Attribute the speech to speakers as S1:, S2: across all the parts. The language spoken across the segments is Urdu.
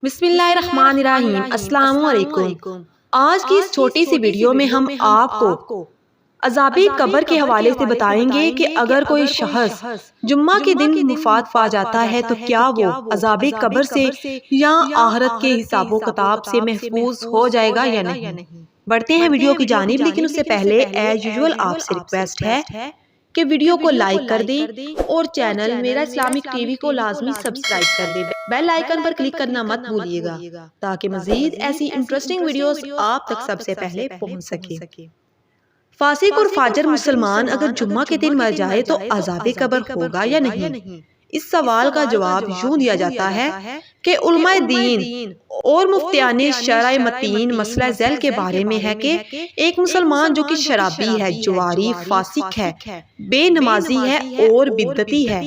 S1: بسم اللہ الرحمن الرحیم۔ السلام علیکم۔ آج کی اس چھوٹی سی ویڈیو میں ہم آپ کو عذاب قبر کے حوالے سے بتائیں گے کہ اگر کوئی شخص جمعہ کے دن وفات پا جاتا ہے تو کیا وہ عذاب قبر سے یا آخرت کے حساب و کتاب سے محفوظ ہو جائے گا یا نہیں۔ بڑھتے ہیں ویڈیو کی جانب، لیکن اس سے پہلے ایز یوزول آپ سے ریکویسٹ ہے کہ ویڈیو کو لائک کر دیں اور چینل میرا اسلامک ٹی وی کو لازمی سبسکرائب کر دیں۔ بیل آئیکن پر کلک کرنا مت بھولیے گا تاکہ مزید ایسی انٹرسٹنگ ویڈیوز آپ تک سب سے پہلے پہنچ سکے۔ فاسق اور فاجر مسلمان اگر جمعہ کے دن مر جائے تو عذاب قبر ہوگا یا نہیں؟ اس سوال کا جواب یوں دیا جاتا ہے کہ علماء دین اور مفتیان شرع متین مسئلہ ذیل کے بارے میں ہے کہ ایک مسلمان جو کہ شرابی ہے، جواری، فاسق ہے، بے نمازی ہے اور بدعتی ہے،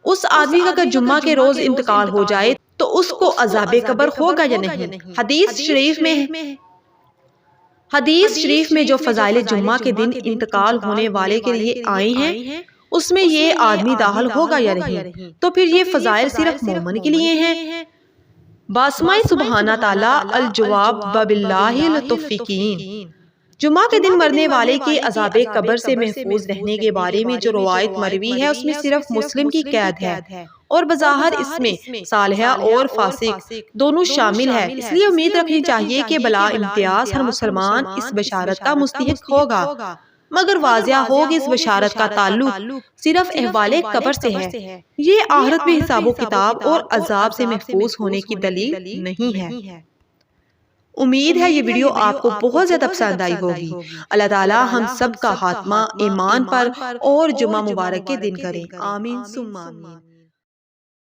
S1: اس آدمی کا اگر جمعہ کے روز انتقال ہو جائے تو اس کو عذاب قبر ہوگا یا نہیں؟ حدیث شریف میں جو فضائل جمعہ کے دن انتقال ہونے والے کے لیے آئے ہیں اس میں یہ آدمی داخل ہوگا یا نہیں؟ تو پھر یہ فضائل صرف مومن کے لیے ہیں؟ باسمائے سبحانہ تعالی الجواب وباللہ التوفیقین۔ جمعہ کے دن مرنے والے کی عذاب قبر سے محفوظ رہنے کے بارے میں جو روایت مروی ہے اس میں صرف مسلم کی قید ہے اور بظاہر اس میں صالحہ اور فاسق دونوں شامل ہے، اس لیے امید رکھنی چاہیے کہ بلا امتیاز ہر مسلمان اس بشارت کا مستحق ہوگا، مگر واضح ہو کہ اس بشارت کا تعلق صرف احوال قبر سے ہے، یہ آخرت میں حساب و کتاب اور عذاب سے محفوظ ہونے کی دلیل نہیں ہے۔ امید ہے یہ ویڈیو آپ کو بہت زیادہ پسند آئی ہوگی۔ اللہ تعالی ہم سب کا خاتمہ ایمان پر اور جمعہ مبارک کے دن کریں، آمین ثم آمین۔